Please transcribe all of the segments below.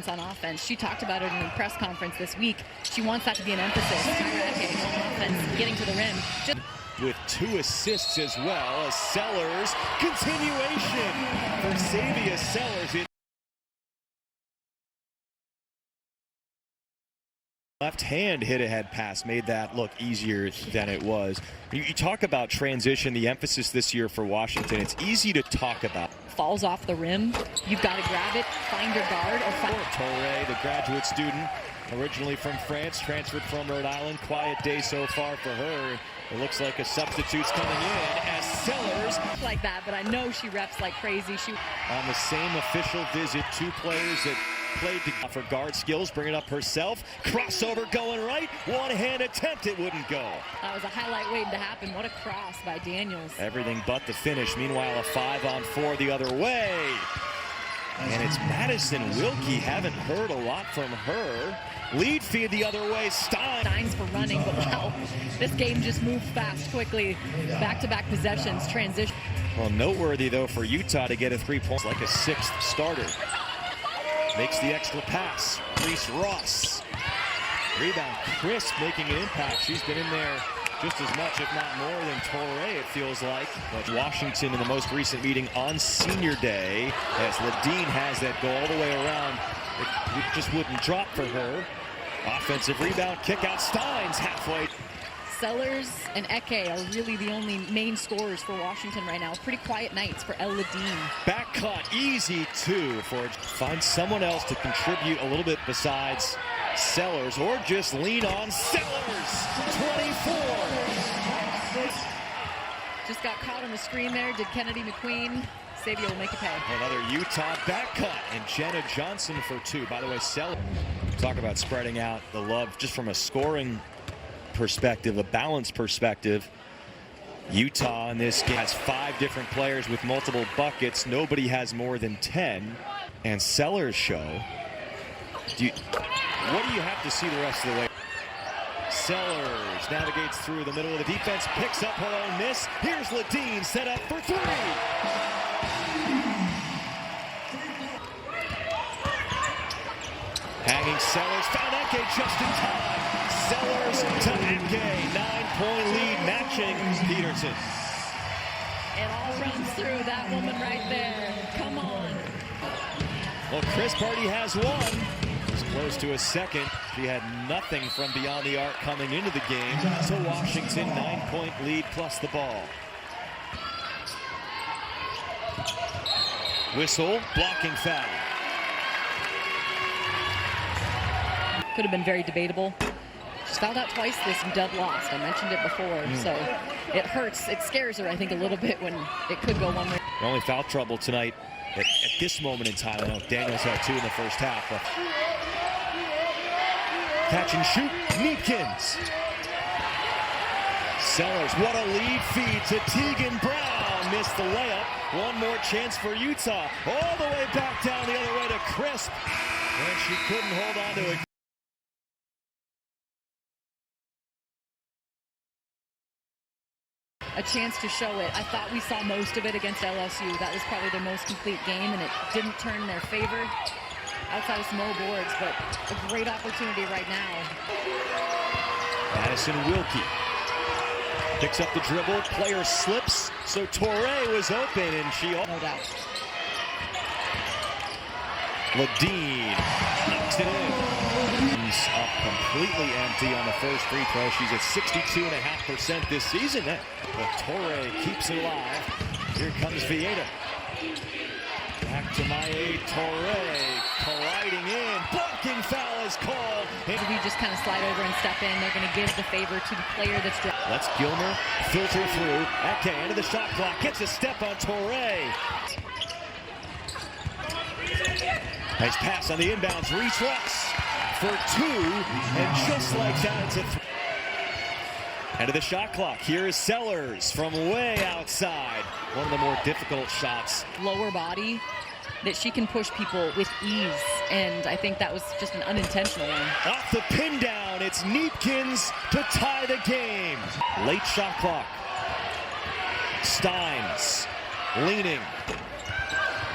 On offense. She talked about it in the press conference this week. She wants that to be an emphasis. On offense, getting to the rim. With 2 assists as well as Sellers. Continuation for Xavier Sellers. Left hand hit ahead pass made that look easier than it was. You talk about transition, the emphasis this year for Washington. It's easy to talk about. Falls off the rim. You've got to grab it, find your guard, or find. Torre, the graduate student, originally from France, transferred from Rhode Island. Quiet day so far for her. It looks like a substitute's coming in as Sellers. Like that, but I know she reps like crazy. She on the same official visit, 2 players that played for guard skills, bring it up herself. Crossover going right. One-hand attempt, it wouldn't go. That was a highlight waiting to happen. What a cross by Daniels. Everything but the finish. Meanwhile, a 5-on-4 the other way. And it's Madison Wilkie. Haven't heard a lot from her. Lead feed the other way. Steins for running, but wow, this game just moved fast, quickly. Back-to-back possessions, transition. Well, noteworthy, though, for Utah to get a 3-point, like a 6th starter. Makes the extra pass. Reese Ross. Rebound. Chris making an impact. She's been in there just as much, if not more, than Torre, it feels like. But Washington in the most recent meeting on Senior Day, as Ledeen has that go all the way around. It just wouldn't drop for her. Offensive rebound, kick out Steins halfway. Sellers and Eke are really the only main scorers for Washington right now. Pretty quiet nights for El Ledeen. Back cut, easy 2 for find someone else to contribute a little bit besides Sellers, or just lean on Sellers. 24. Just got caught on the screen there. Did Kennedy McQueen. Xavier will make it pay. Another Utah back cut, and Jenna Johnson for 2. By the way, Sellers. Talk about spreading out the love just from a scoring perspective, a balanced perspective. Utah in this game has 5 different players with multiple buckets. Nobody has more than 10. And Sellers show. What do you have to see the rest of the way? Sellers navigates through the middle of the defense, picks up her own miss. Here's Ledeen set up for 3. Hanging Sellers, found Eke just in time. Sellers to Eke, 9-point lead, matching Peterson. It all runs through that woman right there. Come on. Well, Chris Party has 1. It's close to a second. She had nothing from beyond the arc coming into the game. So Washington, 9-point lead plus the ball. Whistle, blocking foul. Could have been very debatable. She's fouled out twice this dub lost. I mentioned it before, so it hurts. It scares her, I think, a little bit when it could go one way. Only foul trouble tonight at this moment in time. I know Daniels had 2 in the first half. But catch and shoot, Neepkins. Sellers, what a lead feed to Tegan Brown. Missed the layup. One more chance for Utah. All the way back down the other way to Crisp. And she couldn't hold on to it. A chance to show it. I thought we saw most of it against LSU. That was probably their most complete game, and it didn't turn in their favor outside of small boards, but a great opportunity right now. Madison Wilkie picks up the dribble, player slips, so Torre was open, and she... No doubt. Ledeen knocks it in. Up completely empty on the first free throw. She's at 62.5% this season. But Torre keeps it alive. Here comes Vieta. Back to Maye Torre. Colliding in. Blocking foul is called. Maybe we just kind of slide over and step in. They're going to give the favor to the player that's dropped. Let's Gilmer filter through. Eke into the shot clock. Gets a step on Torre. Nice pass on the inbounds. Reese Ross for 2, and just like that, it's a 3. End of the shot clock. Here is Sellers from way outside. One of the more difficult shots. Lower body that she can push people with ease, and I think that was just an unintentional one. Off the pin down, it's Neepkins to tie the game. Late shot clock. Steins leaning.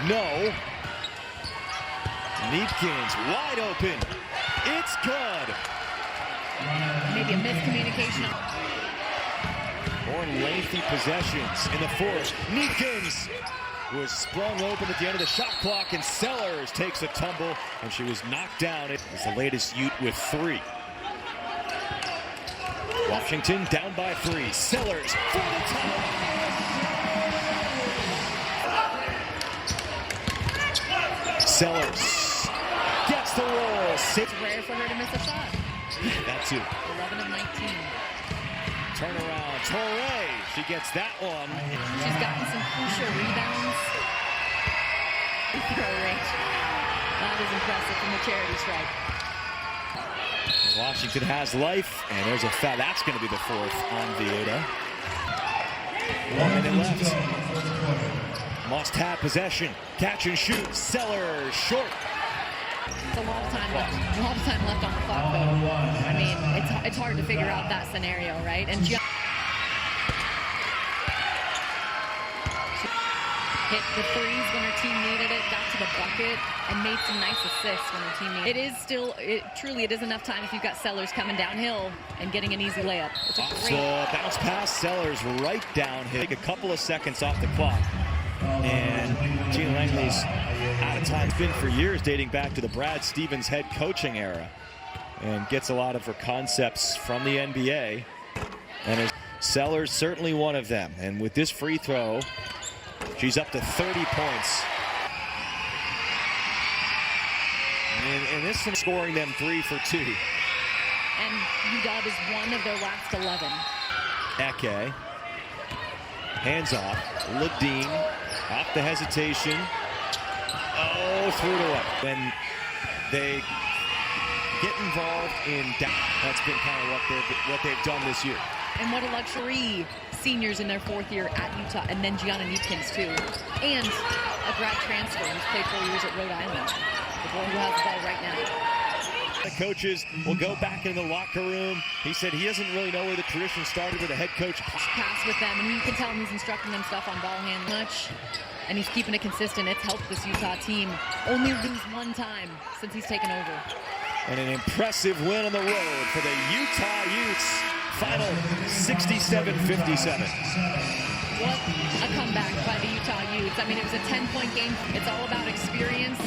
No. Neepkins wide open. It's good. Maybe a miscommunication. More lengthy possessions in the fourth. Neepkins was sprung open at the end of the shot clock, and Sellers takes a tumble, and she was knocked down. It was the latest Ute with 3. Washington down by 3. Sellers for the tie. Sellers gets the roll. It's rare for her to miss a shot. That too. 11 of 19. Turnaround. Torre. She gets that one. She's gotten some crucial rebounds. Throw rate. That is impressive from the charity stripe. Washington has life, and there's a foul. That's going to be the 4th on Vieta. 1 minute left. Must have possession. Catch and shoot. Sellers short. It's a lot of time left. A lot of time left on the clock, though. I mean, it's hard to figure out that scenario, right? And hit the threes when her team needed it, got to the bucket, and made some nice assists when her team needed it. It is enough time if you've got Sellers coming downhill and getting an easy layup. It's a great bounce pass. Sellers right downhill. Take a couple of seconds off the clock. And Tina Langley's out of time. It's been for years, dating back to the Brad Stevens head coaching era, and gets a lot of her concepts from the NBA. And Sellers certainly one of them. And with this free throw, she's up to 30 points. And this is scoring them 3 for 2. And UW is one of their last 11. Eke. Hands off. Ledeen. Off the hesitation. Oh, threw it away. When they get involved in that's been kind of what they've done this year. And what a luxury. Seniors in their 4th year at Utah, and then Gianna Neepkins too, and a grad transfer who's played 4 years at Rhode Island. The boy who has the ball right now. The coaches will go back in the locker room. He said he doesn't really know where the tradition started with a head coach. Pass with them, and you can tell he's instructing them stuff on ball handling much, and he's keeping it consistent. It's helped this Utah team only lose 1 time since he's taken over. And an impressive win on the road for the Utah Utes. Final 67-57. What a comeback by the Utah Utes. I mean, it was a 10-point game. It's all about experience.